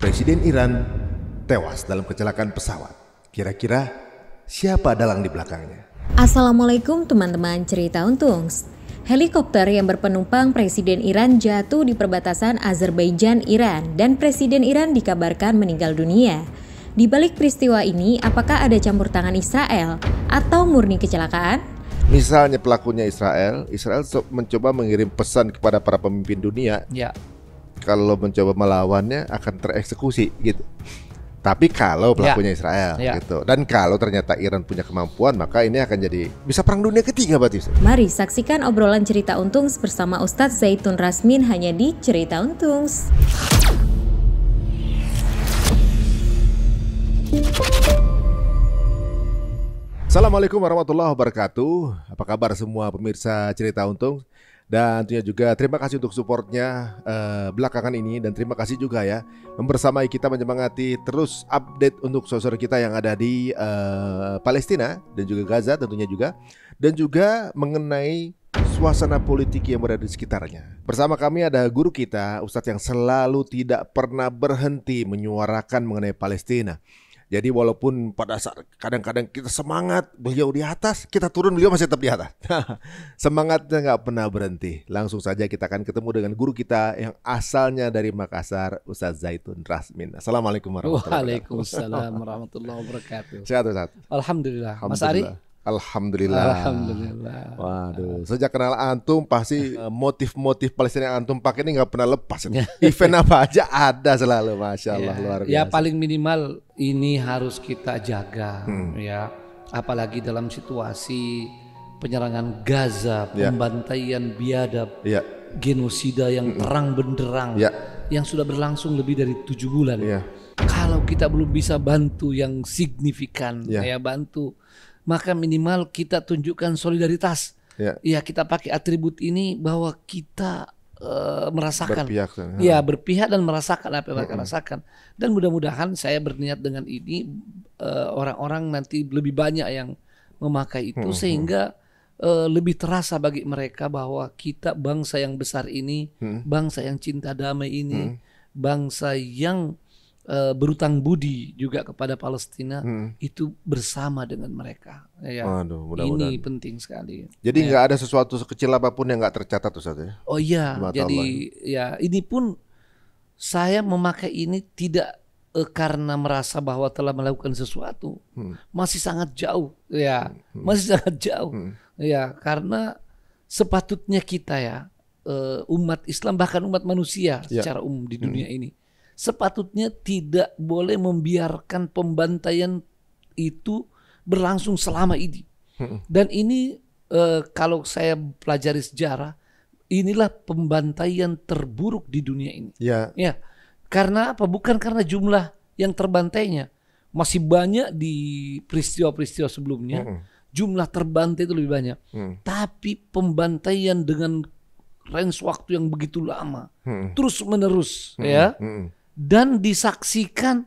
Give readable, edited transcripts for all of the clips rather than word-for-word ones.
Presiden Iran tewas dalam kecelakaan pesawat. Kira-kira siapa dalang di belakangnya? Assalamualaikum teman-teman cerita untungs. Helikopter yang berpenumpang Presiden Iran jatuh di perbatasan Azerbaijan-Iran dan Presiden Iran dikabarkan meninggal dunia. Di balik peristiwa ini, apakah ada campur tangan Israel atau murni kecelakaan? Misalnya pelakunya Israel mencoba mengirim pesan kepada para pemimpin dunia. Ya. Kalau mencoba melawannya akan tereksekusi gitu. Tapi kalau pelakunya Israel gitu. Dan kalau ternyata Iran punya kemampuan, maka ini akan jadi bisa perang dunia ketiga berarti. Mari saksikan obrolan cerita untungs bersama Ustadz Zaitun Rasmin hanya di Cerita Untungs. Assalamualaikum warahmatullahi wabarakatuh. Apa kabar semua pemirsa Cerita Untung? Dan tentunya juga terima kasih untuk supportnya belakangan ini. Dan terima kasih juga ya membersamai kita menyemangati terus update untuk saudara kita yang ada di Palestina dan juga Gaza tentunya juga. Dan juga mengenai suasana politik yang berada di sekitarnya. Bersama kami ada guru kita, Ustadz yang selalu tidak pernah berhenti menyuarakan mengenai Palestina. Jadi walaupun pada saat kadang-kadang kita semangat, beliau di atas, kita turun, beliau masih tetap di atas. Semangatnya nggak pernah berhenti. Langsung saja kita akan ketemu dengan guru kita yang asalnya dari Makassar, Ustadz Zaitun Rasmin. Assalamualaikum warahmatullahi wabarakatuh. Waalaikumsalam warahmatullahi wabarakatuh. Sehat Ustadz? Alhamdulillah. Mas Ari? Alhamdulillah. Alhamdulillah. Waduh, sejak kenal antum pasti motif-motif Palestina yang antum pakai ini nggak pernah lepas. Event apa aja ada selalu, masya Allah, luar biasa. Ya paling minimal ini harus kita jaga, ya. Apalagi dalam situasi penyerangan Gaza, pembantaian biadab, genosida yang terang benderang, yang sudah berlangsung lebih dari 7 bulan. Kalau kita belum bisa bantu yang signifikan, bantu, maka minimal kita tunjukkan solidaritas. Ya, kita pakai atribut ini bahwa kita merasakan, berpihak dan merasakan apa yang mereka rasakan. Dan mudah-mudahan saya berniat dengan ini orang-orang nanti lebih banyak yang memakai itu sehingga lebih terasa bagi mereka bahwa kita bangsa yang besar ini, bangsa yang cinta damai ini, bangsa yang berutang budi juga kepada Palestina, itu bersama dengan mereka. Aduh, ini penting sekali. Jadi nggak ada sesuatu sekecil apapun yang nggak tercatat tuh Ustaz ya? Oh iya, jadi ya ini pun saya memakai ini tidak karena merasa bahwa telah melakukan sesuatu, masih sangat jauh, masih sangat jauh, karena sepatutnya kita umat Islam bahkan umat manusia secara umum di dunia ini sepatutnya tidak boleh membiarkan pembantaian itu berlangsung selama ini. Dan ini kalau saya pelajari sejarah, inilah pembantaian terburuk di dunia ini. Ya, karena apa? Bukan karena jumlah yang terbantainya, masih banyak di peristiwa-peristiwa sebelumnya. Jumlah terbantai itu lebih banyak. Tapi pembantaian dengan range waktu yang begitu lama, terus menerus, dan disaksikan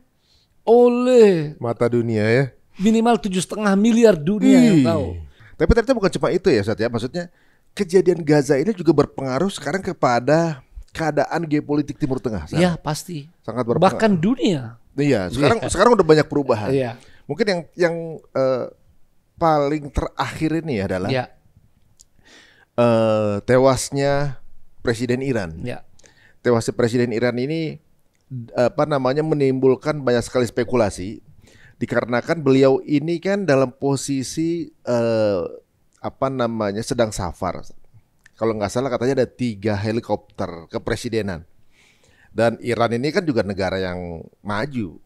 oleh mata dunia ya, minimal 7,5 miliar dunia yang tahu. Tapi ternyata bukan cuma itu ya Ustaz ya, maksudnya kejadian Gaza ini juga berpengaruh sekarang kepada keadaan geopolitik Timur Tengah. Ya pasti. Sangat berpengaruh. Bahkan dunia. Iya, sekarang udah banyak perubahan. Mungkin yang paling terakhir ini adalah tewasnya Presiden Iran. Tewasnya Presiden Iran ini menimbulkan banyak sekali spekulasi dikarenakan beliau ini kan dalam posisi sedang safar. Kalau nggak salah katanya ada 3 helikopter kepresidenan. Dan Iran ini kan juga negara yang maju.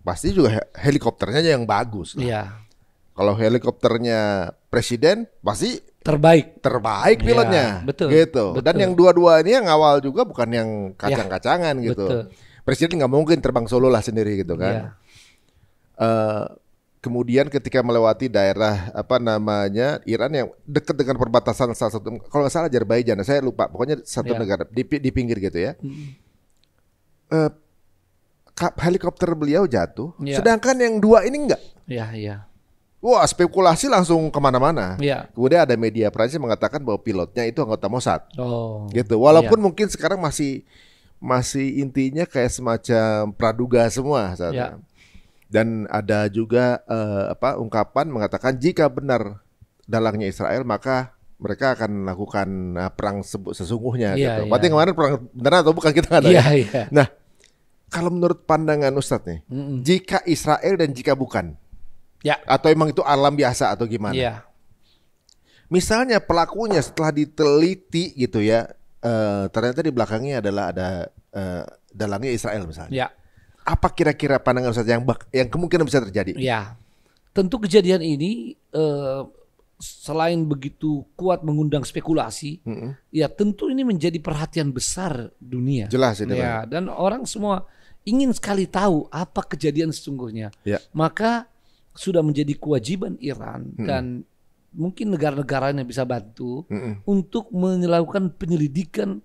Pasti juga helikopternya yang bagus lah. Kalau helikopternya presiden pasti terbaik pilotnya. Betul. Gitu. Dan yang dua-dua ini yang awal juga bukan yang kacang-kacangan gitu. Betul. Presiden nggak mungkin terbang solo lah sendiri gitu kan. Kemudian ketika melewati daerah Iran yang dekat dengan perbatasan salah satu, kalau nggak salah Azerbaijan, saya lupa, pokoknya satu negara di pinggir gitu ya. Helikopter beliau jatuh, sedangkan yang 2 ini enggak. Wah, spekulasi langsung kemana-mana. Kemudian ada media Prancis mengatakan bahwa pilotnya itu anggota Mossad. Gitu. Walaupun mungkin sekarang masih masih intinya kayak semacam praduga semua saat Ya. Dan ada juga ungkapan mengatakan jika benar dalangnya Israel maka mereka akan melakukan perang sesungguhnya Iya, gitu. Berarti iya. kemarin perang beneran atau bukan kita nggak tahu. Iya, Ya. iya. Nah, kalau menurut pandangan Ustadz nih, jika Israel dan jika bukan, Ya. atau emang itu alam biasa atau gimana? Iya. Misalnya pelakunya setelah diteliti gitu ya, ternyata di belakangnya adalah ada dalangnya Israel misalnya. Ya. Apa kira-kira pandangan Ustadz yang kemungkinan bisa terjadi? Ya. Tentu kejadian ini selain begitu kuat mengundang spekulasi, ya tentu ini menjadi perhatian besar dunia. Jelas itu. Ya, dan orang semua ingin sekali tahu apa kejadian sesungguhnya. Ya. Maka sudah menjadi kewajiban Iran dan mungkin negara-negara yang bisa bantu untuk melakukan penyelidikan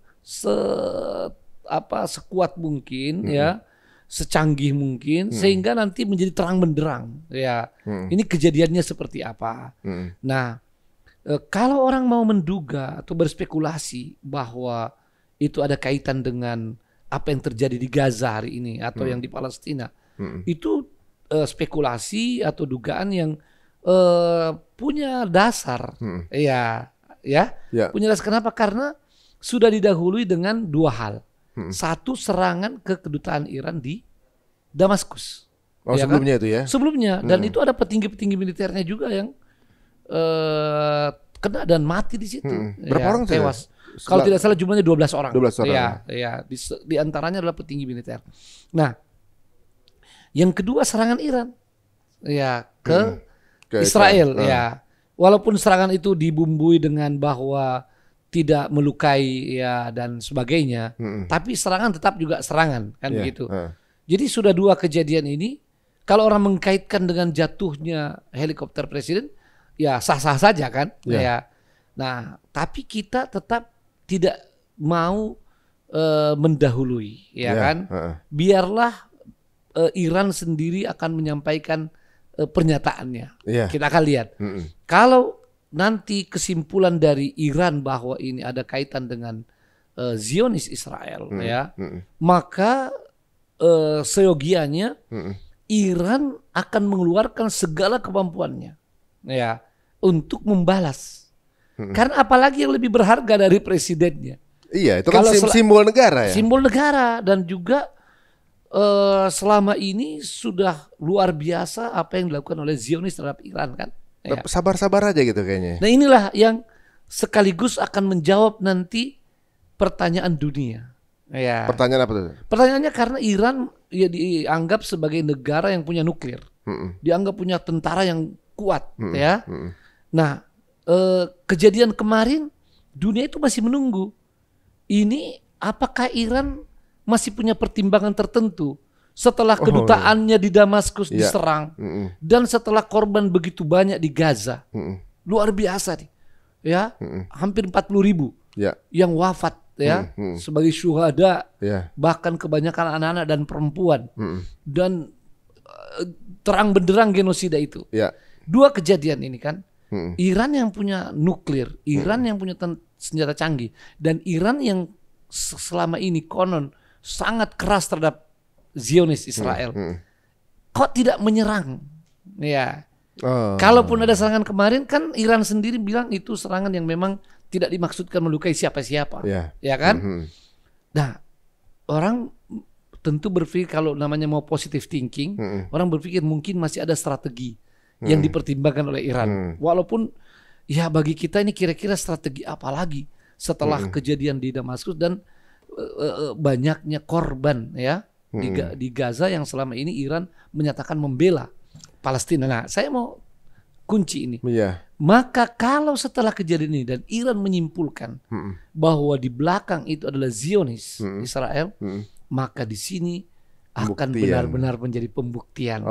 sekuat mungkin ya, secanggih mungkin sehingga nanti menjadi terang benderang ya. Ini kejadiannya seperti apa. Nah, kalau orang mau menduga atau berspekulasi bahwa itu ada kaitan dengan apa yang terjadi di Gaza hari ini atau yang di Palestina, itu spekulasi atau dugaan yang punya dasar, ya, punya dasar. Kenapa? Karena sudah didahului dengan dua hal. Satu, serangan ke kedutaan Iran di Damaskus. Oh, Ya sebelumnya kan? itu ya? Sebelumnya, dan itu ada petinggi-petinggi militernya juga yang kena dan mati di situ. Berapa orang tewas? Kalau tidak salah jumlahnya 12 orang. 12 orang. Ya, di antaranya adalah petinggi militer. Nah, yang kedua serangan Iran, ya ke Israel, ya. Walaupun serangan itu dibumbui dengan bahwa tidak melukai ya dan sebagainya, tapi serangan tetap juga serangan kan begitu. Jadi sudah dua kejadian ini, kalau orang mengkaitkan dengan jatuhnya helikopter presiden, ya sah-sah saja kan, ya. Nah, tapi kita tetap tidak mau mendahului, ya kan. Biarlah Iran sendiri akan menyampaikan pernyataannya. Kita akan lihat. Kalau nanti kesimpulan dari Iran bahwa ini ada kaitan dengan Zionis Israel, ya, maka seyogianya Iran akan mengeluarkan segala kemampuannya, ya, untuk membalas. Karena apalagi yang lebih berharga dari presidennya. Iya, itu kan simbol negara ya. Simbol negara dan juga selama ini sudah luar biasa apa yang dilakukan oleh Zionis terhadap Iran kan. Ya. Sabar-sabar aja gitu kayaknya. Nah, inilah yang sekaligus akan menjawab nanti pertanyaan dunia. Ya. Pertanyaan apa tuh? Pertanyaannya karena Iran ya dianggap sebagai negara yang punya nuklir, dianggap punya tentara yang kuat, ya. Nah, kejadian kemarin dunia itu masih menunggu. Ini apakah Iran masih punya pertimbangan tertentu setelah kedutaannya di Damaskus diserang dan setelah korban begitu banyak di Gaza, luar biasa nih, ya, hampir 40.000 yang wafat, ya, sebagai syuhada, bahkan kebanyakan anak-anak dan perempuan, dan terang benderang genosida itu. Dua kejadian ini kan, Iran yang punya nuklir, Iran yang punya senjata canggih, dan Iran yang selama ini konon sangat keras terhadap Zionis Israel. Kok tidak menyerang? Ya. Kalaupun ada serangan kemarin kan Iran sendiri bilang itu serangan yang memang tidak dimaksudkan melukai siapa-siapa. Ya kan? Nah, orang tentu berpikir kalau namanya mau positive thinking, orang berpikir mungkin masih ada strategi yang dipertimbangkan oleh Iran. Walaupun ya bagi kita ini kira-kira strategi apa lagi setelah kejadian di Damaskus dan banyaknya korban, ya, di Gaza yang selama ini Iran menyatakan membela Palestina. Nah, saya mau kunci ini. Maka kalau setelah kejadian ini dan Iran menyimpulkan bahwa di belakang itu adalah Zionis Israel, maka di sini akan benar-benar menjadi pembuktian.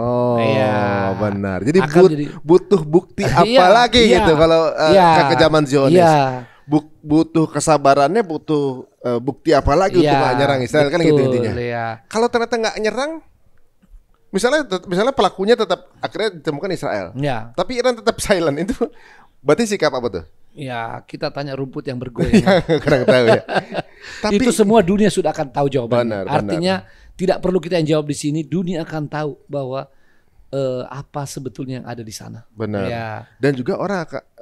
Benar. Jadi butuh bukti apa lagi gitu kalau ke zaman Zionis. Butuh kesabarannya, butuh bukti apa lagi untuk nggak nyerang Israel, kan gitu intinya. Kalau ternyata nggak nyerang, misalnya pelakunya tetap akhirnya ditemukan Israel, tapi Iran tetap silent, itu berarti sikap apa tuh? Ya, kita tanya rumput yang bergoyang. Kurang tahu ya. Tapi itu semua dunia sudah akan tahu jawabannya. Benar, Artinya tidak perlu kita yang jawab di sini, dunia akan tahu bahwa apa sebetulnya yang ada di sana. benar. Ya. Dan juga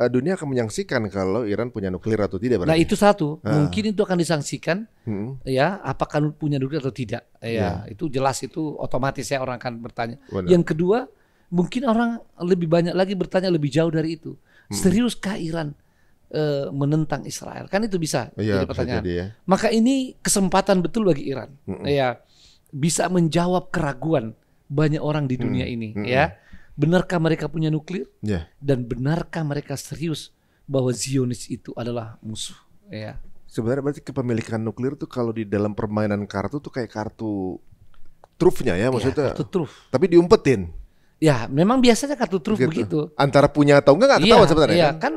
dunia akan menyaksikan kalau Iran punya nuklir atau tidak Nah, berarti. itu satu, mungkin itu akan disangsikan Hmm, ya, apakah punya nuklir atau tidak. Ya, itu jelas, itu otomatis ya orang akan bertanya. benar. Yang kedua, mungkin orang lebih banyak lagi bertanya lebih jauh dari itu. Seriuskah Iran menentang Israel? Kan itu bisa Iya, jadi bisa pertanyaan. jadi ya. Maka ini kesempatan betul bagi Iran. Ya, bisa menjawab keraguan banyak orang di dunia ini. Ya, benarkah mereka punya nuklir? Ya. Dan benarkah mereka serius bahwa Zionis itu adalah musuh? Ya. Sebenarnya berarti kepemilikan nuklir tuh kalau di dalam permainan kartu tuh kayak kartu trufnya ya maksudnya. Kartu truf. Tapi diumpetin Ya, memang biasanya kartu truf gitu. begitu. Antara punya atau enggak ketahuan sebenarnya Iya, kan. kan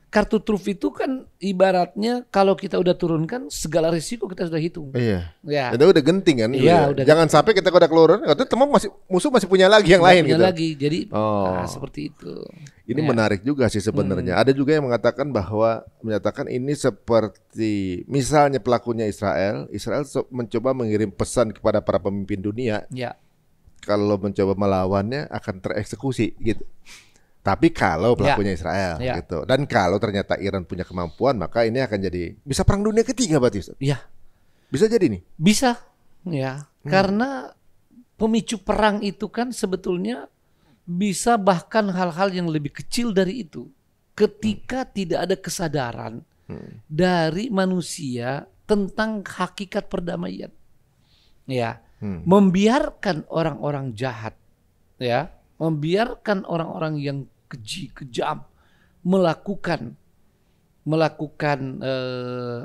kartu truf itu kan ibaratnya kalau kita udah turunkan segala risiko kita sudah hitung. Iya. Ya. Itu udah genting kan. Iya, udah Jangan sampai kita udah keluar, itu teman musuh masih punya lagi yang Nggak lain punya gitu. lagi. Jadi Oh. seperti itu. Ini Ya. menarik juga sih sebenarnya. Ada juga yang mengatakan menyatakan ini seperti misalnya pelakunya Israel mencoba mengirim pesan kepada para pemimpin dunia Ya. kalau mencoba melawannya akan tereksekusi gitu. Tapi kalau pelakunya Israel Ya. gitu. Dan kalau ternyata Iran punya kemampuan, maka ini akan jadi bisa perang dunia ketiga berarti. Ustaz. Ya, Bisa jadi nih. bisa. Ya, karena pemicu perang itu kan sebetulnya bisa bahkan hal-hal yang lebih kecil dari itu. Ketika tidak ada kesadaran dari manusia tentang hakikat perdamaian. Ya, membiarkan orang-orang jahat, ya, membiarkan orang-orang yang keji, kejam melakukan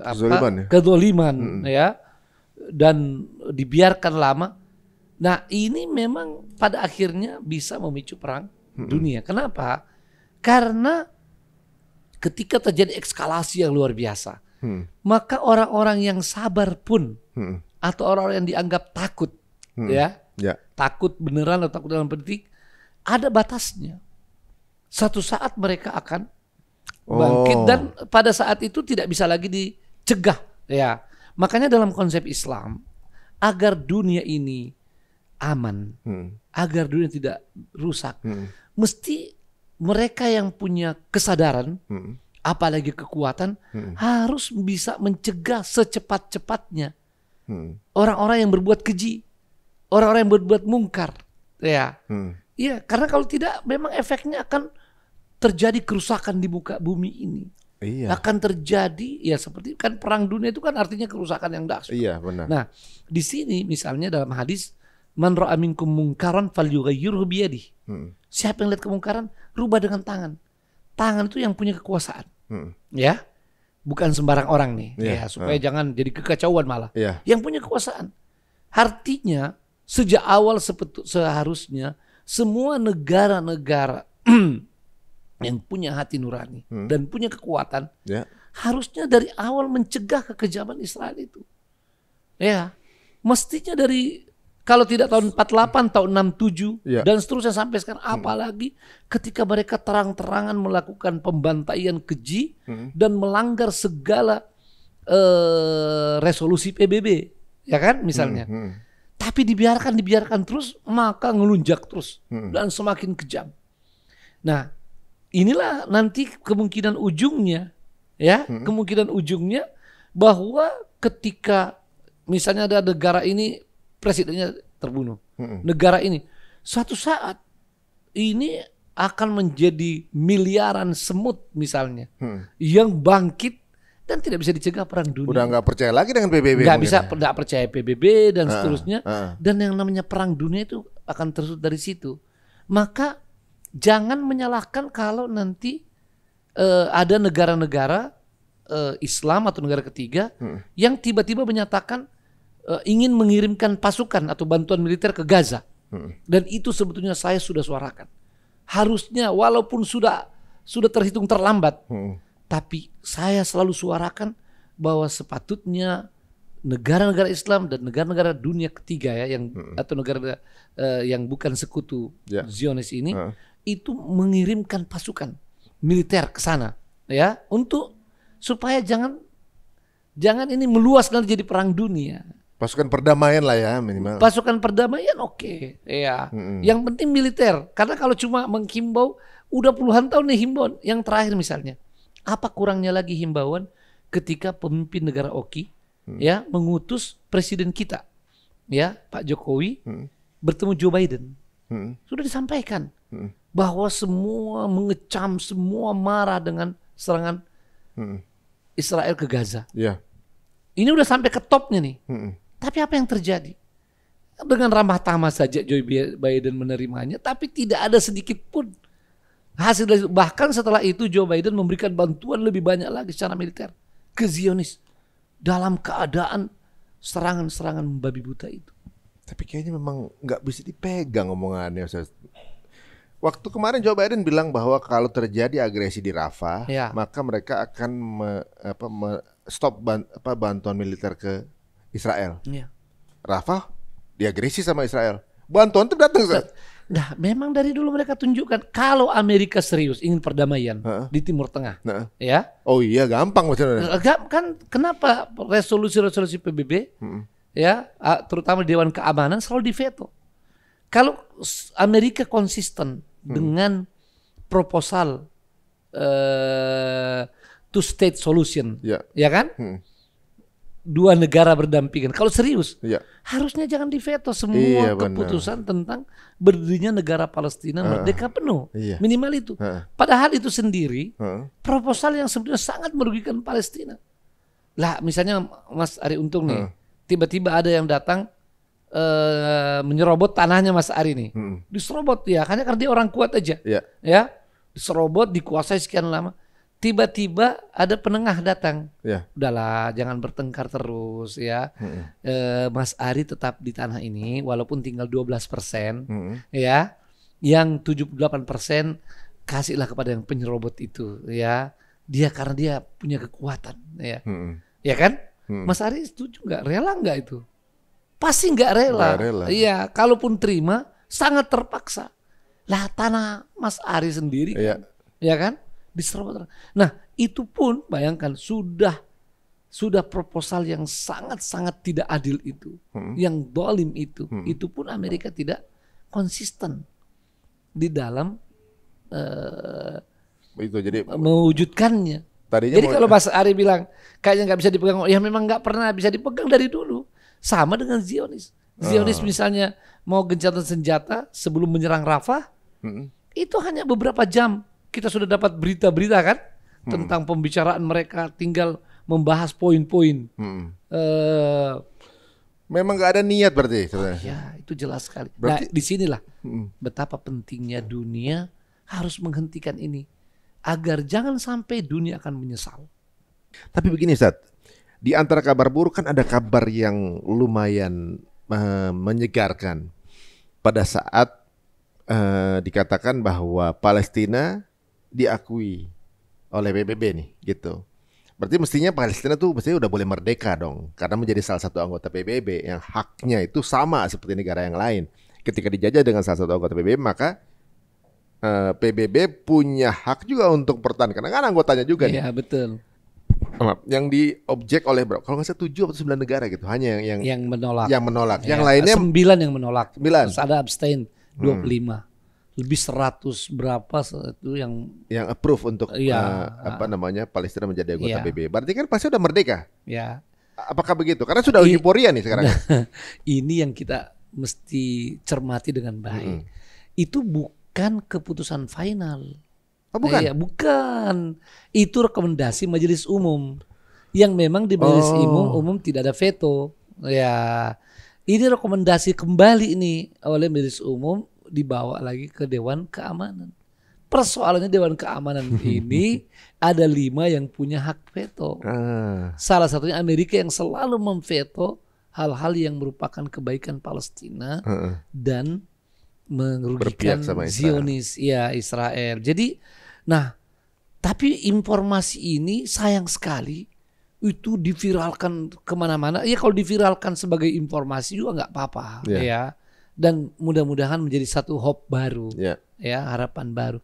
Kezaliman ya? kezaliman, ya, dan dibiarkan lama. Nah, ini memang pada akhirnya bisa memicu perang dunia. Kenapa? Karena ketika terjadi eskalasi yang luar biasa, maka orang-orang yang sabar pun atau orang-orang yang dianggap takut, ya, takut beneran atau takut dalam politik, ada batasnya. Satu saat mereka akan bangkit dan pada saat itu tidak bisa lagi dicegah. Ya, makanya dalam konsep Islam, agar dunia ini aman, agar dunia tidak rusak, mesti mereka yang punya kesadaran, apalagi kekuatan, harus bisa mencegah secepat-cepatnya orang-orang yang berbuat keji, orang-orang yang berbuat mungkar. Ya, iya, karena kalau tidak, memang efeknya akan terjadi kerusakan di muka bumi ini. Iya. Akan terjadi, ya seperti kan perang dunia itu kan artinya kerusakan yang dahsyat. Iya, benar. Nah, di sini misalnya dalam hadis, man ra'a minkum mungkaran falyughayyirhu biyadihi. Siapa yang lihat kemungkaran, rubah dengan tangan. Tangan itu yang punya kekuasaan. Ya. Bukan sembarang orang nih, ya, supaya jangan jadi kekacauan malah. Yang punya kekuasaan. Artinya sejak awal seharusnya semua negara-negara yang punya hati nurani dan punya kekuatan harusnya dari awal mencegah kekejaman Israel itu. Ya, mestinya dari kalau tidak tahun 48, tahun 67 dan seterusnya sampai sekarang, apalagi ketika mereka terang-terangan melakukan pembantaian keji dan melanggar segala resolusi PBB, ya kan misalnya. Tapi dibiarkan terus, maka ngelunjak terus dan semakin kejam. Nah, inilah nanti kemungkinan ujungnya, ya, kemungkinan ujungnya bahwa ketika misalnya ada negara ini presidennya terbunuh, negara ini suatu saat ini akan menjadi miliaran semut misalnya yang bangkit dan tidak bisa dicegah perang dunia. Udah nggak percaya lagi dengan PBB. Nggak percaya PBB dan seterusnya. Dan yang namanya perang dunia itu akan terus dari situ. Maka jangan menyalahkan kalau nanti ada negara-negara Islam atau negara ketiga yang tiba-tiba menyatakan ingin mengirimkan pasukan atau bantuan militer ke Gaza. Dan itu sebetulnya saya sudah suarakan. Harusnya walaupun sudah terhitung terlambat, tapi saya selalu suarakan bahwa sepatutnya negara-negara Islam dan negara-negara dunia ketiga ya yang atau negara yang bukan sekutu Zionis ini itu mengirimkan pasukan militer ke sana ya, untuk supaya jangan ini meluas dan jadi perang dunia. Pasukan perdamaian lah ya minimal. Pasukan perdamaian oke, ya. Yang penting militer. Karena kalau cuma menghimbau, udah puluhan tahun nih himbauan. Yang terakhir misalnya, apa kurangnya lagi himbauan ketika pemimpin negara OKI ya mengutus presiden kita, ya Pak Jokowi bertemu Joe Biden. Sudah disampaikan bahwa semua mengecam, semua marah dengan serangan Israel ke Gaza. Ya. Ini udah sampai ke topnya nih. Tapi apa yang terjadi? Dengan ramah tamah saja Joe Biden menerimanya, tapi tidak ada sedikit pun hasil dari, bahkan setelah itu Joe Biden memberikan bantuan lebih banyak lagi secara militer ke Zionis dalam keadaan serangan-serangan membabi buta itu. Tapi kayaknya memang nggak bisa dipegang omongannya, Ustaz. Waktu kemarin Joe Biden bilang bahwa kalau terjadi agresi di Rafah, Ya. maka mereka akan stop bantuan militer ke Israel. Ya. Rafah diagresi sama Israel. Bantuan tuh datang, Ustaz. Nah, memang dari dulu mereka tunjukkan kalau Amerika serius ingin perdamaian di Timur Tengah, Nah. ya. Oh iya, gampang maksudnya. Kan kenapa resolusi-resolusi PBB, ya, terutama Dewan Keamanan selalu diveto. Kalau Amerika konsisten dengan proposal two state solution, ya kan? Dua negara berdampingan. Kalau serius, harusnya jangan diveto semua keputusan tentang berdirinya negara Palestina merdeka penuh. Minimal itu. Padahal itu sendiri proposal yang sebenarnya sangat merugikan Palestina. Lah, misalnya Mas Ari Untung nih, tiba-tiba ada yang datang menyerobot tanahnya Mas Ari nih. Diserobot ya, hanya karena dia orang kuat aja. Ya, diserobot, dikuasai sekian lama. Tiba-tiba ada penengah datang. Udahlah, jangan bertengkar terus ya. Mas Ari tetap di tanah ini walaupun tinggal 12%, ya. Yang 78% kasihlah kepada yang penyerobot itu, ya. Dia karena dia punya kekuatan, ya. Ya kan? Mas Ari setuju nggak? Rela nggak itu? Pasti nggak rela. Iya, kalaupun terima sangat terpaksa. Lah, tanah Mas Ari sendiri, ya kan? Diserobot. Nah, itu pun bayangkan sudah proposal yang sangat-sangat tidak adil itu, yang dolim itu pun Amerika tidak konsisten di dalam itu jadi mewujudkannya. Jadi kalau Mas Ari bilang kayaknya nggak bisa dipegang, ya memang nggak pernah bisa dipegang dari dulu. Sama dengan Zionis. Zionis misalnya mau gencatan senjata sebelum menyerang Rafah, itu hanya beberapa jam. Kita sudah dapat berita-berita kan tentang pembicaraan mereka, tinggal membahas poin-poin. Memang nggak ada niat berarti sebenarnya. Ya, itu jelas sekali. Berarti, nah, disinilah betapa pentingnya dunia harus menghentikan ini agar jangan sampai dunia akan menyesal. Tapi begini Ustaz, di antara kabar buruk kan ada kabar yang lumayan menyegarkan pada saat dikatakan bahwa Palestina diakui oleh PBB nih, gitu. Berarti mestinya Palestina tuh mestinya udah boleh merdeka dong, karena menjadi salah satu anggota PBB yang haknya itu sama seperti negara yang lain. Ketika dijajah dengan salah satu anggota PBB, maka PBB punya hak juga untuk pertahanan, karena kan anggotanya juga nih. Iya, betul. Yang diobjek oleh kalau nggak salah 7 atau 9 negara gitu, hanya yang menolak. Yang menolak. Ya, yang lainnya 9 yang menolak. 9. Terus ada abstain 25. Lebih 100 berapa itu yang approve untuk Palestina menjadi anggota PBB. Berarti kan pasti udah merdeka. Ya. Apakah begitu? Karena sudah euforia nih sekarang. Ini yang kita mesti cermati dengan baik. Itu bukan keputusan final. Oh, bukan? Bukan. Itu rekomendasi Majelis Umum. Yang memang di Majelis Umum tidak ada veto. Ya. Ini rekomendasi kembali ini oleh Majelis Umum, dibawa lagi ke Dewan Keamanan. Persoalannya Dewan Keamanan ini ada 5 yang punya hak veto. Salah satunya Amerika yang selalu memveto hal-hal yang merupakan kebaikan Palestina dan merugikan Zionis, Israel. Jadi, tapi informasi ini sayang sekali itu diviralkan kemana-mana. Ya kalau diviralkan sebagai informasi juga nggak apa-apa, ya. Dan mudah-mudahan menjadi satu hope baru, ya, harapan baru.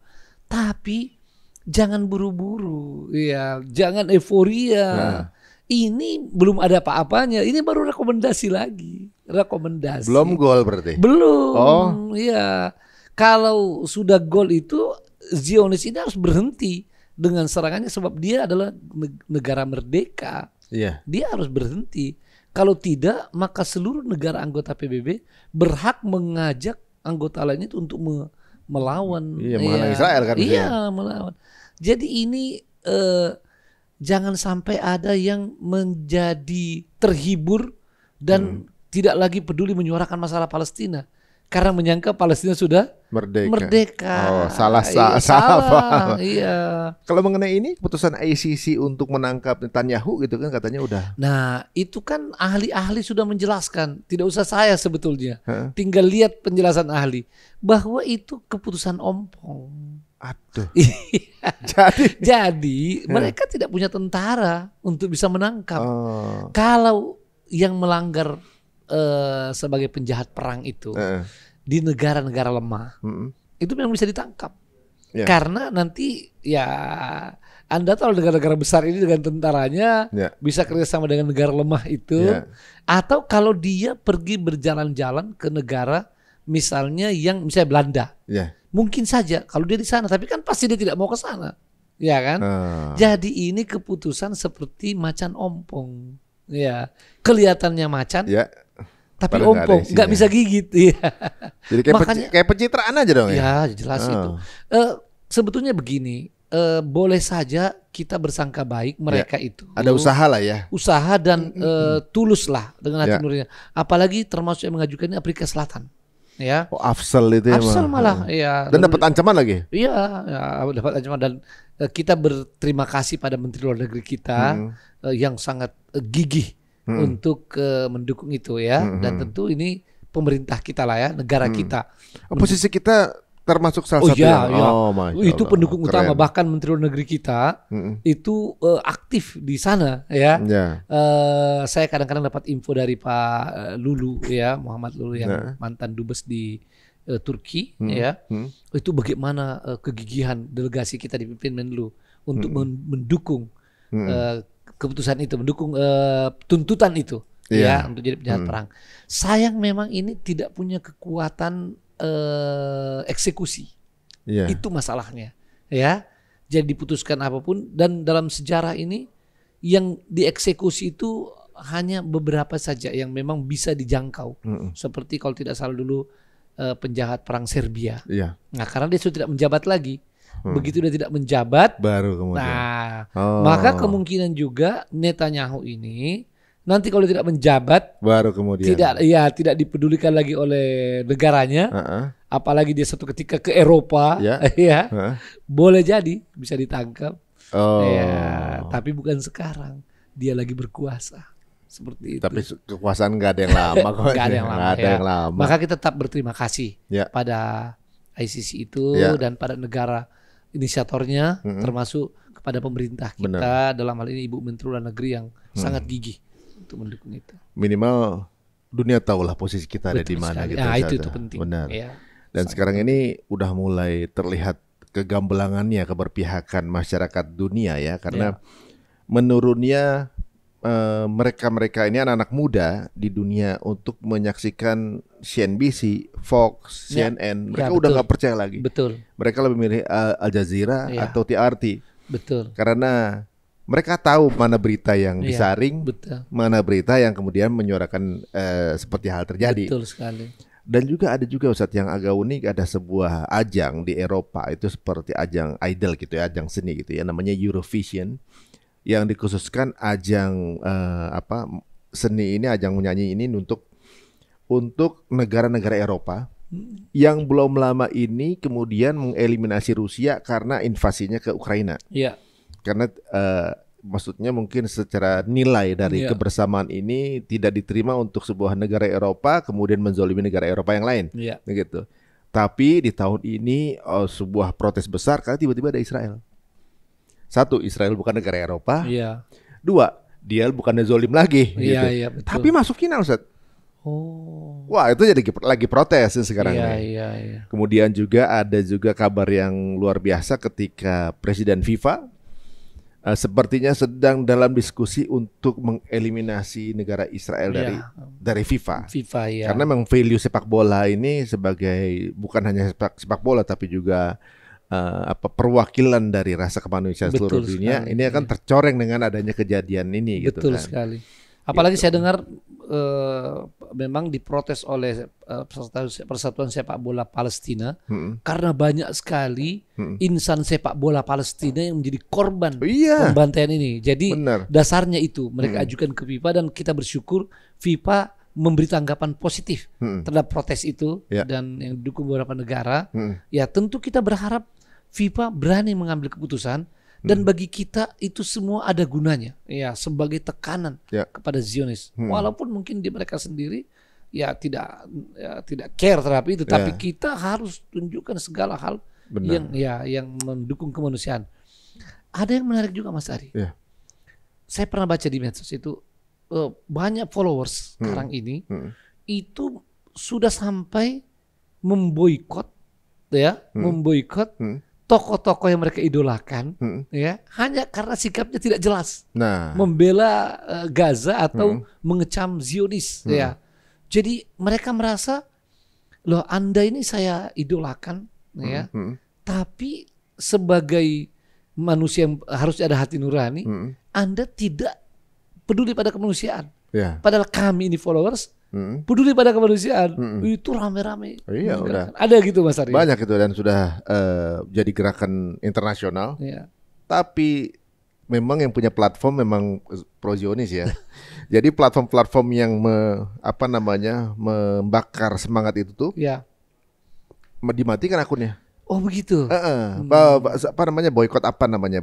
Tapi jangan buru-buru, ya, jangan euforia. Ini belum ada apa-apanya. Ini baru rekomendasi lagi. Rekomendasi. Belum gol berarti. Belum. Oh. Iya. Kalau sudah gol itu Zionis ini harus berhenti dengan serangannya sebab dia adalah negara merdeka. Iya. Dia harus berhenti. Kalau tidak, maka seluruh negara anggota PBB berhak mengajak anggota lain itu untuk melawan. Iya, melawan Israel kan. Iya, melawan. Jadi ini jangan sampai ada yang menjadi terhibur dan tidak lagi peduli menyuarakan masalah Palestina karena menyangka Palestina sudah merdeka. Oh, salah. Iya. Kalau mengenai ini keputusan ICC untuk menangkap Netanyahu gitu kan katanya udah. Nah, itu kan ahli-ahli sudah menjelaskan. Tidak usah saya sebetulnya. Tinggal lihat penjelasan ahli bahwa itu keputusan ompong. Aduh. Jadi mereka tidak punya tentara untuk bisa menangkap. Kalau yang melanggar sebagai penjahat perang itu di negara-negara lemah, itu memang bisa ditangkap. Karena nanti ya Anda tahu negara-negara besar ini dengan tentaranya bisa kerjasama dengan negara lemah itu. Atau kalau dia pergi berjalan-jalan ke negara misalnya Belanda. Mungkin saja kalau dia di sana, tapi kan pasti dia tidak mau ke sana, ya kan? Jadi ini keputusan seperti macan ompong, ya kelihatannya macan, tapi ompong nggak bisa gigit, ya. Jadi kayak pencitraan aja dong ya? Ya jelas itu. Sebetulnya begini, boleh saja kita bersangka baik mereka itu. Ada usaha lah ya. Usaha dan tulus lah dengan hati nuraninya. Apalagi termasuk yang mengajukan ini Afrika Selatan. Ya. Oh, Afsal itu ya. Afsal malah ya. Dan dapat ancaman lagi. Iya, ya, dapat ancaman dan kita berterima kasih pada Menteri Luar Negeri kita yang sangat gigih untuk mendukung itu ya. Dan tentu ini pemerintah kita lah ya, negara kita. Posisi kita termasuk salah satu itu pendukung utama. Bahkan Menteri Luar Negeri kita itu aktif di sana ya. Saya kadang-kadang dapat info dari Pak Lulu ya, Muhammad Lulu yang mantan dubes di Turki ya. Itu bagaimana kegigihan delegasi kita dipimpin Menlu untuk mendukung keputusan itu, mendukung tuntutan itu ya untuk jadi penjahat perang. Sayang memang ini tidak punya kekuatan eksekusi. Itu masalahnya ya. Jadi diputuskan apapun dan dalam sejarah ini yang dieksekusi itu hanya beberapa saja yang memang bisa dijangkau. Seperti kalau tidak salah dulu penjahat perang Serbia. Nah, karena dia sudah tidak menjabat lagi. Begitu dia tidak menjabat baru kemudian. Nah, maka kemungkinan juga Netanyahu ini nanti kalau tidak menjabat baru kemudian tidak dipedulikan lagi oleh negaranya, apalagi dia satu ketika ke Eropa, boleh jadi bisa ditangkap. Tapi bukan sekarang, dia lagi berkuasa seperti itu. Tapi kekuasaan nggak ada yang lama kok. Nggak ada yang lama. Maka kita tetap berterima kasih pada ICC itu dan pada negara inisiatornya, termasuk kepada pemerintah kita dalam hal ini Ibu Menteri Luar Negeri yang sangat gigih untuk mendukung itu. Minimal dunia tahulah posisi kita ada di mana gitu. Nah, itu penting. Benar. Dan sekarang ini udah mulai terlihat kegambelangannya keberpihakan masyarakat dunia ya, karena menurunnya mereka-mereka ini anak-anak muda di dunia untuk menyaksikan CNBC, Fox, CNN. Mereka udah nggak percaya lagi. Mereka lebih milih Al Jazeera atau TRT. Karena mereka tahu mana berita yang disaring, mana berita yang kemudian menyuarakan seperti hal terjadi. Betul sekali. Dan juga ada Ustadz yang agak unik, ada sebuah ajang di Eropa itu seperti ajang idol gitu ya, ajang seni gitu ya, namanya Eurovision, yang dikhususkan ajang seni ini, ajang menyanyi ini untuk negara-negara Eropa yang belum lama ini kemudian mengeliminasi Rusia karena invasinya ke Ukraina. Karena maksudnya mungkin secara nilai dari kebersamaan ini tidak diterima untuk sebuah negara Eropa kemudian menzolimi negara Eropa yang lain, begitu. Tapi di tahun ini sebuah protes besar karena tiba-tiba ada Israel. Satu, Israel bukan negara Eropa. Dua, dia bukan zolim lagi. Gitu. Tapi masuk final, Ustaz. Oh. Wah, itu jadi lagi protes sekarang Iya, nih. iya. Kemudian juga ada juga kabar yang luar biasa ketika Presiden FIFA sepertinya sedang dalam diskusi untuk mengeliminasi negara Israel dari FIFA. FIFA ya. Karena memang value sepak bola ini sebagai bukan hanya sepak bola tapi juga perwakilan dari rasa kemanusiaan seluruh dunia ini akan tercoreng dengan adanya kejadian ini gitu Betul kan. sekali. Apalagi Gitu. saya dengar memang diprotes oleh Persatuan Sepak Bola Palestina karena banyak sekali insan sepak bola Palestina yang menjadi korban pembantaian ini. Jadi dasarnya itu mereka ajukan ke FIFA dan kita bersyukur FIFA memberi tanggapan positif terhadap protes itu dan yang didukung beberapa negara. Ya tentu kita berharap FIFA berani mengambil keputusan. Dan bagi kita itu semua ada gunanya ya sebagai tekanan kepada Zionis. Walaupun mungkin di mereka sendiri tidak care terhadap itu, tapi kita harus tunjukkan segala hal yang mendukung kemanusiaan. Ada yang menarik juga Mas Ari. Saya pernah baca di medsos itu banyak followers sekarang ini itu sudah sampai memboikot memboikot tokoh-tokoh yang mereka idolakan hanya karena sikapnya tidak jelas membela Gaza atau mengecam Zionis jadi mereka merasa loh Anda ini saya idolakan tapi sebagai manusia yang harus ada hati nurani Anda tidak peduli pada kemanusiaan padahal kami ini followers peduli pada kemanusiaan itu rame-rame. Iya, udah. Ada gitu Mas Ari. Banyak itu dan sudah jadi gerakan internasional. Tapi memang yang punya platform memang pro Zionis ya. Jadi platform-platform yang membakar semangat itu tuh dimatikan akunnya. Oh begitu. Boykot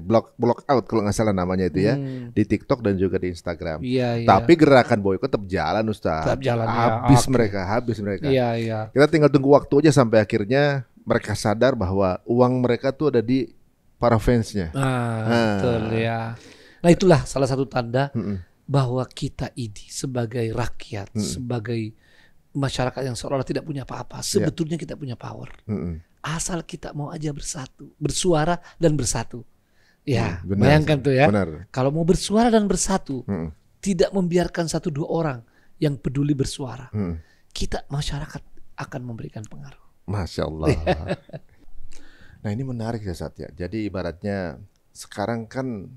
block out kalau nggak salah namanya itu ya di TikTok dan juga di Instagram. Tapi gerakan boykot tetap jalan Ustaz. Habis mereka. Kita tinggal tunggu waktu aja sampai akhirnya mereka sadar bahwa uang mereka tuh ada di para fansnya. Betul ya. Nah itulah salah satu tanda bahwa kita ini sebagai rakyat, sebagai masyarakat yang seolah-olah tidak punya apa-apa, sebetulnya kita punya power. Asal kita mau aja bersatu, bersuara dan bersatu. Bayangkan tuh ya. Benar. Kalau mau bersuara dan bersatu, tidak membiarkan 1-2 orang yang peduli bersuara. Kita masyarakat akan memberikan pengaruh. Masya Allah. Nah ini menarik ya Satya. Jadi ibaratnya sekarang kan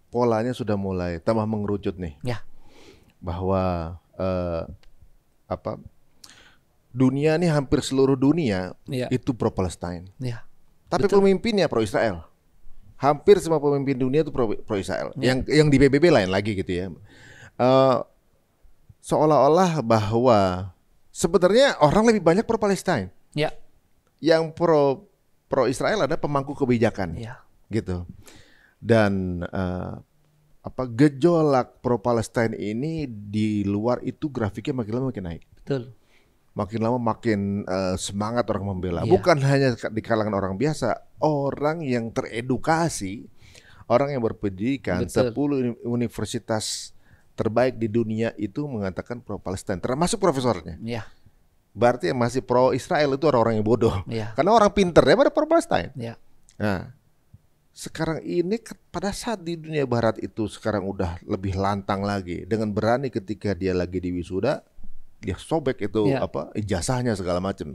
polanya sudah mulai tambah mengerucut nih. Bahwa dunia nih hampir seluruh dunia itu pro Palestine. Tapi pemimpinnya pro Israel. Hampir semua pemimpin dunia itu pro Israel. Yang di PBB lain lagi gitu ya. Seolah-olah bahwa sebenarnya orang lebih banyak pro Palestine. Yang pro Israel ada pemangku kebijakan. Gitu. Dan gejolak pro Palestine ini di luar itu grafiknya makin lama makin naik. Betul. Makin lama makin semangat orang membela. Bukan hanya di kalangan orang biasa, orang yang teredukasi, orang yang berpendidikan. 10 universitas terbaik di dunia itu mengatakan pro Palestina, termasuk profesornya. Berarti yang masih pro Israel itu orang-orang yang bodoh. Karena orang pinter ya pada pro Palestina. Nah, sekarang ini pada saat di dunia barat itu sekarang udah lebih lantang lagi dengan berani ketika dia lagi di wisuda dia sobek itu ijazahnya segala macam.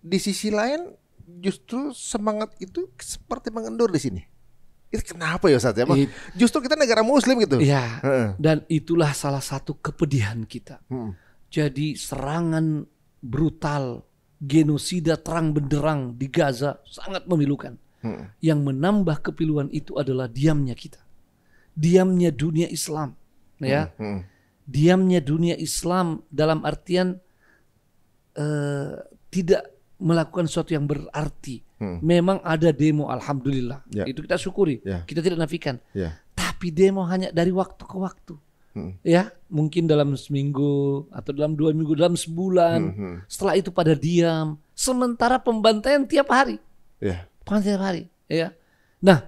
Di sisi lain justru semangat itu seperti mengendur di sini. Itu kenapa ya Ustaz ya? Justru kita negara muslim gitu. Dan itulah salah satu kepedihan kita. Jadi serangan brutal, genosida terang benderang di Gaza sangat memilukan. Yang menambah kepiluan itu adalah diamnya kita. Diamnya dunia Islam. Diamnya dunia Islam dalam artian tidak melakukan sesuatu yang berarti. Memang ada demo, alhamdulillah. Itu kita syukuri. Kita tidak nafikan. Tapi demo hanya dari waktu ke waktu. Mungkin dalam seminggu atau dalam 2 minggu, dalam sebulan. Setelah itu pada diam. Sementara pembantaian tiap hari. Tiap hari. Nah,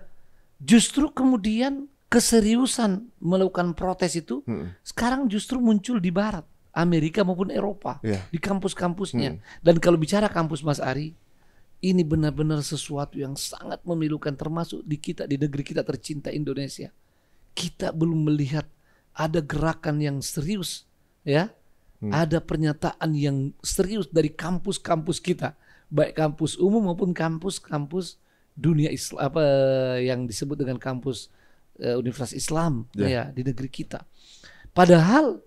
justru kemudian keseriusan melakukan protes itu sekarang justru muncul di barat. Amerika maupun Eropa, Iya. di kampus-kampusnya. Dan kalau bicara kampus Mas Ari, ini benar-benar sesuatu yang sangat memilukan, termasuk di kita, di negeri kita tercinta Indonesia. Kita belum melihat ada gerakan yang serius, ya, ada pernyataan yang serius dari kampus-kampus kita, baik kampus umum maupun kampus-kampus dunia Islam, apa yang disebut dengan kampus Universitas Islam, ya, di negeri kita. Padahal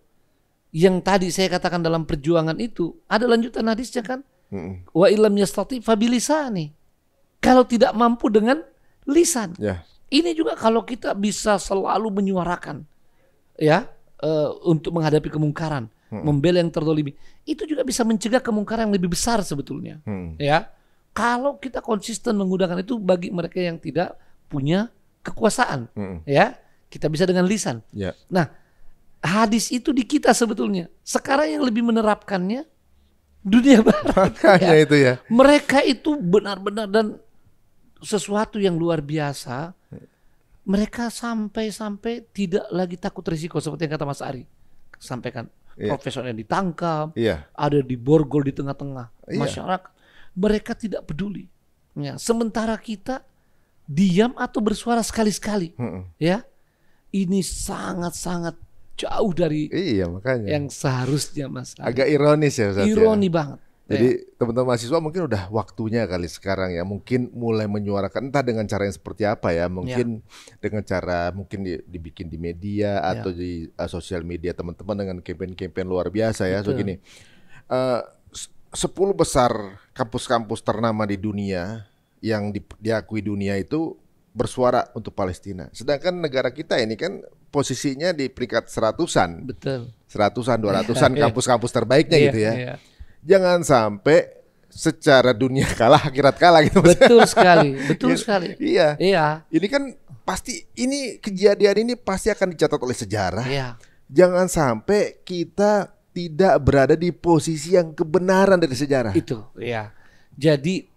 yang tadi saya katakan dalam perjuangan itu ada lanjutan hadisnya kan? Wa illam yastati fabilisani. Kalau tidak mampu dengan lisan. Ini juga kalau kita bisa selalu menyuarakan, ya, untuk menghadapi kemungkaran, membela yang terdolimi, itu juga bisa mencegah kemungkaran yang lebih besar sebetulnya. Ya, kalau kita konsisten menggunakan itu bagi mereka yang tidak punya kekuasaan, ya, kita bisa dengan lisan. Nah, hadis itu di kita sebetulnya. Sekarang yang lebih menerapkannya dunia barat. Makanya itu ya. Mereka itu benar-benar dan sesuatu yang luar biasa. Mereka sampai tidak lagi takut risiko seperti yang kata Mas Ari sampaikan. Profesor yang ditangkap, ada di borgol di tengah-tengah masyarakat. Mereka tidak peduli. Ya, sementara kita diam atau bersuara sekali-sekali. Ya, ini sangat-sangat jauh dari makanya yang seharusnya, Mas. Agak ironis ya Ustaz. Ironi banget. Jadi teman-teman mahasiswa mungkin udah waktunya kali sekarang ya, mungkin mulai menyuarakan entah dengan cara yang seperti apa ya, mungkin dengan cara mungkin dibikin di media atau di sosial media teman-teman dengan campaign-campaign luar biasa ya. So gini, 10 besar kampus-kampus ternama di dunia yang diakui dunia itu bersuara untuk Palestina. Sedangkan negara kita ini kan posisinya di peringkat seratusan. Betul. Seratusan, 200-an kampus-kampus terbaiknya gitu ya. Jangan sampai secara dunia kalah, akhirat kalah gitu. Betul sekali, betul sekali. Iya. Ini kan pasti, ini kejadian ini pasti akan dicatat oleh sejarah. Jangan sampai kita tidak berada di posisi yang kebenaran dari sejarah. Itu, ya. Jadi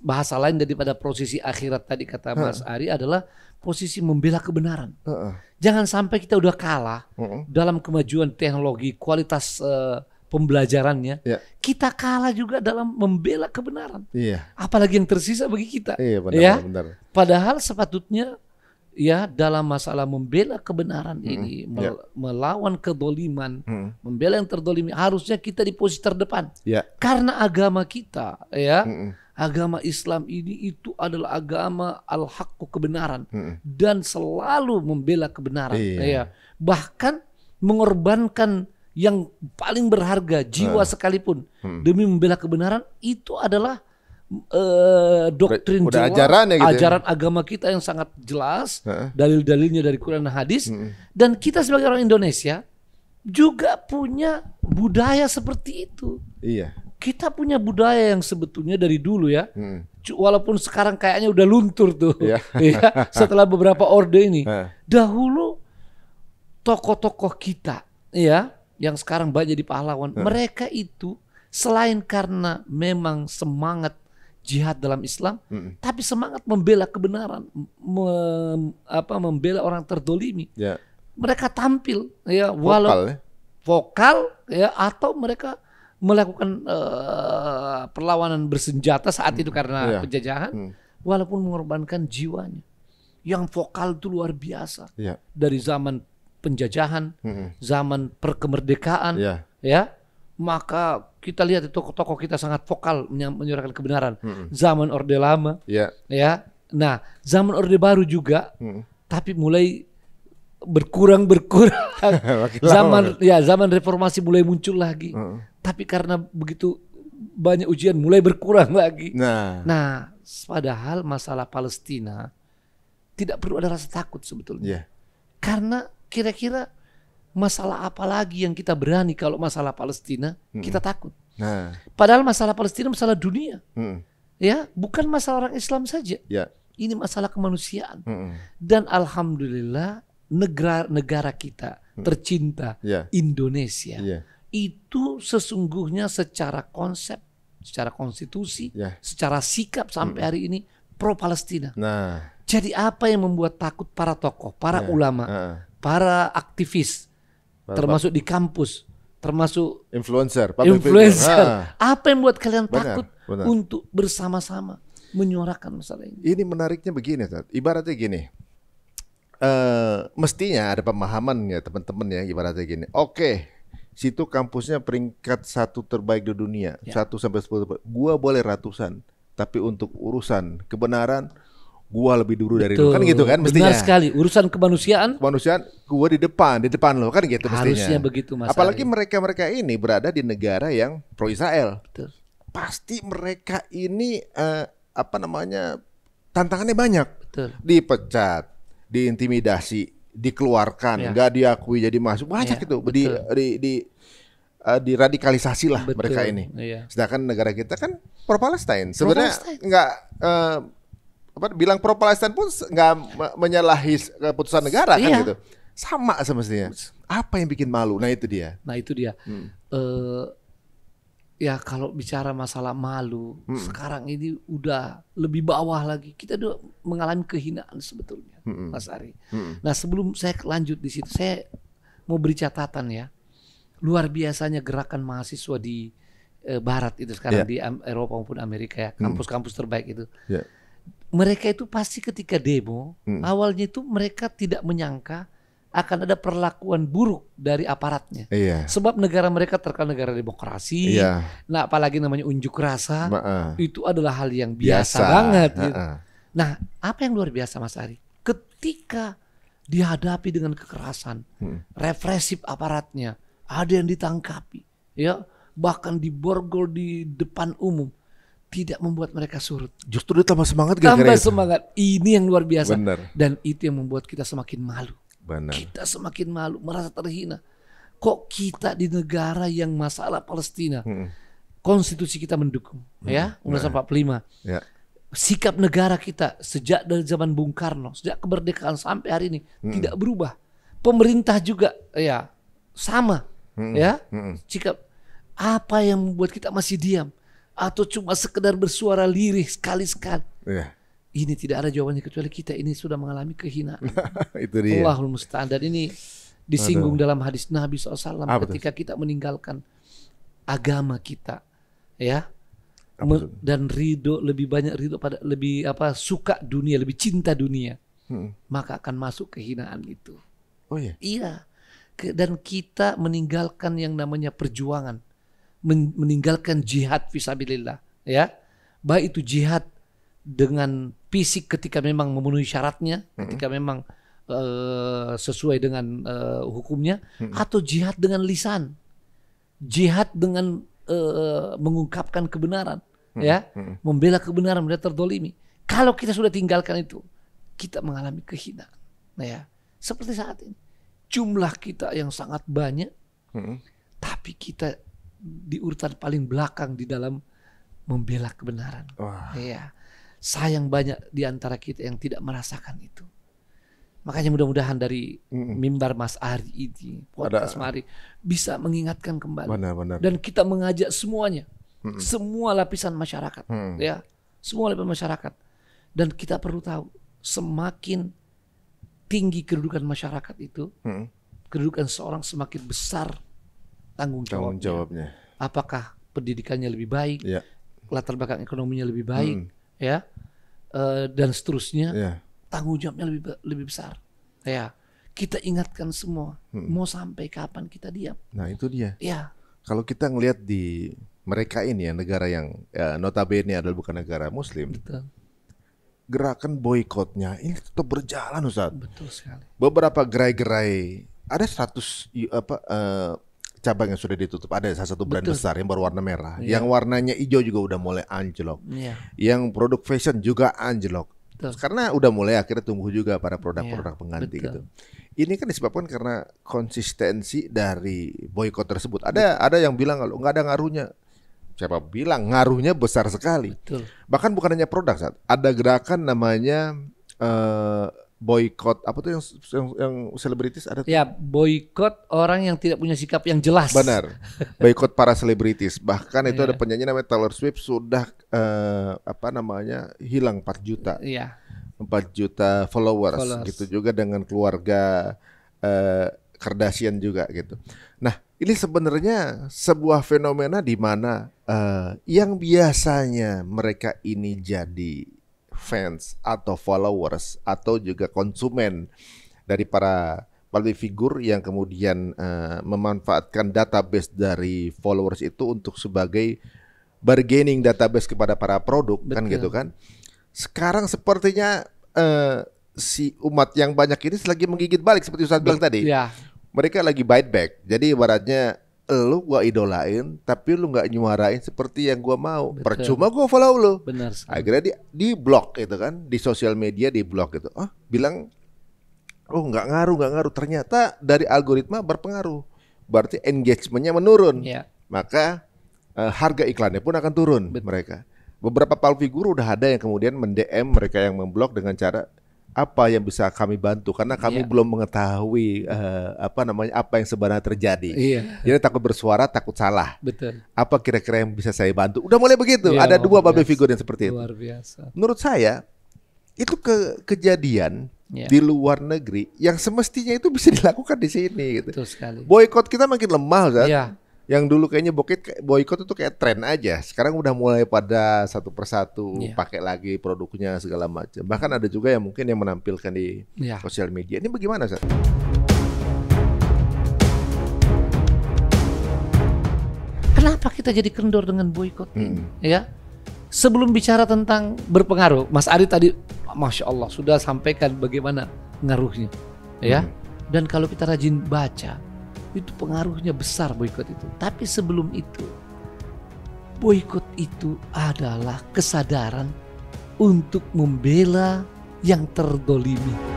bahasa lain daripada posisi akhirat tadi kata Mas Ari adalah posisi membela kebenaran. Jangan sampai kita udah kalah dalam kemajuan teknologi, kualitas pembelajarannya, kita kalah juga dalam membela kebenaran. Apalagi yang tersisa bagi kita. Benar. Padahal sepatutnya ya dalam masalah membela kebenaran ini, melawan kedoliman, membela yang terdolimi, harusnya kita di posisi terdepan. Karena agama kita, agama Islam ini itu adalah agama al-haqqu, kebenaran, dan selalu membela kebenaran. Bahkan mengorbankan yang paling berharga, jiwa sekalipun, demi membela kebenaran, itu adalah doktrin jiwa, ajaran, gitu ajaran agama kita yang sangat jelas, dalil-dalilnya dari Quran dan hadis. Dan kita sebagai orang Indonesia juga punya budaya seperti itu. Kita punya budaya yang sebetulnya dari dulu ya, walaupun sekarang kayaknya udah luntur tuh, setelah beberapa orde ini. Dahulu tokoh-tokoh kita, yang sekarang banyak jadi pahlawan, mereka itu selain karena memang semangat jihad dalam Islam, tapi semangat membela kebenaran, membela orang terdolimi. Mereka tampil, walau vokal, atau mereka melakukan perlawanan bersenjata saat itu karena penjajahan, walaupun mengorbankan jiwanya. Yang vokal itu luar biasa. Dari zaman penjajahan, zaman perkemerdekaan, maka kita lihat tokoh-tokoh kita sangat vokal menyuarakan kebenaran. Zaman Orde Lama, nah zaman Orde Baru juga, tapi mulai berkurang. Zaman reformasi mulai muncul lagi, tapi karena begitu banyak ujian mulai berkurang lagi. Nah, padahal masalah Palestina tidak perlu ada rasa takut sebetulnya, karena kira-kira masalah apa lagi yang kita berani kalau masalah Palestina kita takut. Padahal masalah Palestina masalah dunia, bukan masalah orang Islam saja. Ini masalah kemanusiaan. Dan alhamdulillah negara kita tercinta, Indonesia, itu sesungguhnya secara konsep, secara konstitusi, secara sikap sampai hari ini pro Palestina. Jadi apa yang membuat takut para tokoh, para ulama, para aktivis, termasuk di kampus, termasuk Influencer, public influencer. figure. Apa yang membuat kalian Benar, takut benar. untuk bersama-sama menyuarakan masalah ini? Ini menariknya begini, Tat. Ibaratnya gini. Mestinya ada pemahaman ya teman-teman ya, ibaratnya gini. Oke, situ kampusnya peringkat 1 terbaik di dunia, Ya. 1 sampai 10. Gua boleh ratusan, tapi untuk urusan kebenaran gua lebih dulu dari lu. Kan gitu kan mestinya. Benar sekali. Urusan kemanusiaan Kemanusiaan gua di depan lo kan gitu mestinya. harusnya begitu, Mas Apalagi Ari. mereka-mereka ini berada di negara yang pro Israel. Betul. Pasti mereka ini tantangannya banyak. Betul. Dipecat, diintimidasi, dikeluarkan, Ya. nggak diakui jadi masuk banyak Ya, itu betul. diradikalisasi lah Betul. mereka ini. Iya. Sedangkan negara kita kan pro Palestine. Sebenarnya Pro-Palestine. nggak bilang pro Palestine pun nggak menyalahi keputusan negara kan Iya. gitu. Sama semestinya. Apa yang bikin malu? Nah itu dia. Nah itu dia. Ya kalau bicara masalah malu, sekarang ini udah lebih bawah lagi. Kita udah mengalami kehinaan sebetulnya, Mas Ari. Nah sebelum saya lanjut di situ, saya mau beri catatan ya. Luar biasanya gerakan mahasiswa di Barat itu sekarang di Eropa maupun Amerika ya, kampus-kampus terbaik itu. Ya. Mereka itu pasti ketika demo, awalnya itu mereka tidak menyangka akan ada perlakuan buruk dari aparatnya. Iya. Sebab negara mereka terkenal negara demokrasi. Iya. Nah, apalagi namanya unjuk rasa, Ma- itu adalah hal yang biasa banget. Gitu. Ha-ha. Nah, apa yang luar biasa, Mas Ari? Ketika dihadapi dengan kekerasan, represif aparatnya, ada yang ditangkapi, ya, bahkan diborgol di depan umum, tidak membuat mereka surut. Justru dia tambah semangat gara-gara Tambah itu. semangat. Ini yang luar biasa. Benar. Dan itu yang membuat kita semakin malu. Benar. Kita semakin malu, merasa terhina. Kok kita di negara yang masalah Palestina, konstitusi kita mendukung, ya, Undang-Undang 45. Ya. Sikap negara kita sejak dari zaman Bung Karno, sejak kemerdekaan sampai hari ini tidak berubah. Pemerintah juga, ya, sama, ya, sikap. Apa yang membuat kita masih diam atau cuma sekedar bersuara lirih sekali-sekali? Iya. Ini tidak ada jawabannya kecuali kita ini sudah mengalami kehinaan. Itu dia. Allahul musta'an. Dan ini disinggung dalam hadis Nabi SAW Apa ketika kita meninggalkan agama kita, ya, Apa tuh? dan ridho lebih banyak ridho pada lebih suka dunia, lebih cinta dunia, maka akan masuk kehinaan itu. Oh iya. Iya. Dan kita meninggalkan yang namanya perjuangan, meninggalkan jihad fisabilillah, ya, baik itu jihad dengan fisik ketika memang memenuhi syaratnya, ketika memang sesuai dengan hukumnya, atau jihad dengan lisan, jihad dengan mengungkapkan kebenaran, ya, membela kebenaran, membela terdolimi. Kalau kita sudah tinggalkan itu, kita mengalami kehinaan. Nah ya, seperti saat ini, jumlah kita yang sangat banyak, tapi kita di urutan paling belakang di dalam membela kebenaran. Wah. Ya. Sayang banyak di antara kita yang tidak merasakan itu. Makanya mudah-mudahan dari mimbar Mas Ari ini, podcast Mari, bisa mengingatkan kembali. Benar-benar. Dan kita mengajak semuanya, semua lapisan masyarakat, ya, semua lapisan masyarakat. Dan kita perlu tahu, semakin tinggi kedudukan masyarakat itu, kedudukan seorang semakin besar tanggung jawabnya. Apakah pendidikannya lebih baik, Ya. latar belakang ekonominya lebih baik, ya, dan seterusnya, tanggung jawabnya lebih besar. Ya, kita ingatkan semua, mau sampai kapan kita diam? Nah itu dia. Ya, Kalau kita ngelihat di mereka ini ya, negara yang notabene adalah bukan negara Muslim, betul, gerakan boikotnya ini tetap berjalan, Ustaz. betul sekali. Beberapa gerai-gerai, ada 100 cabang yang sudah ditutup. Ada salah satu brand besar yang berwarna merah, yang warnanya hijau juga udah mulai anjlok, Ya, yang produk fashion juga anjlok. betul. Karena udah mulai akhirnya tumbuh juga para produk-produk pengganti betul. gitu. Ini kan disebabkan karena konsistensi dari boikot tersebut. Ada yang bilang kalau nggak ada ngaruhnya. Siapa bilang ngaruhnya besar sekali. Betul. Bahkan bukan hanya produk, Sat. Ada gerakan namanya boykot apa tuh yang selebritis ada tuh? Ya, boikot orang yang tidak punya sikap yang jelas. Benar. Boykot para selebritis. Bahkan itu Iya. ada penyanyi namanya Taylor Swift sudah hilang 4 juta. Iya, 4 juta followers. Followers. Gitu juga dengan keluarga Kardashian juga gitu. Nah, ini sebenarnya sebuah fenomena di mana yang biasanya mereka ini jadi fans atau followers atau juga konsumen dari para public figure yang kemudian memanfaatkan database dari followers itu untuk sebagai bargaining database kepada para produk. Betul. Kan gitu kan. Sekarang sepertinya si umat yang banyak ini lagi menggigit balik seperti Ustaz bilang tadi. Ya. Mereka lagi bite back. Jadi ibaratnya lu gua idolain tapi lu nggak nyuarain seperti yang gua mau. Betul. Percuma gua follow lu. Benar sekali. Akhirnya di block gitu kan, di sosial media di block gitu. Bilang nggak ngaruh. Ternyata dari algoritma berpengaruh. Berarti engagementnya menurun. Ya. Maka harga iklannya pun akan turun. Betul. Mereka. Beberapa public figure udah ada yang kemudian mend-DM mereka yang memblok dengan cara apa yang bisa kami bantu karena kami belum mengetahui apa yang sebenarnya terjadi. Jadi takut bersuara, takut salah. Betul. Apa kira-kira yang bisa saya bantu? Udah mulai begitu. Ada 2 public figure yang seperti itu. Luar biasa. Menurut saya itu kejadian di luar negeri yang semestinya itu bisa dilakukan di sini gitu. Betul sekali. Boykot kita makin lemah, Ustaz. Yang dulu kayaknya boykot itu kayak tren aja. Sekarang udah mulai pada satu persatu pakai lagi produknya segala macam. Bahkan ada juga yang mungkin yang menampilkan di sosial media. Ini bagaimana, Ustaz? Kenapa kita jadi kendor dengan boykot ini? Ya, sebelum bicara tentang berpengaruh, Mas Ari tadi, masya Allah sudah sampaikan bagaimana pengaruhnya, ya. Dan kalau kita rajin baca, itu pengaruhnya besar boykot itu. Tapi sebelum itu, boykot itu adalah kesadaran untuk membela yang terdolimi.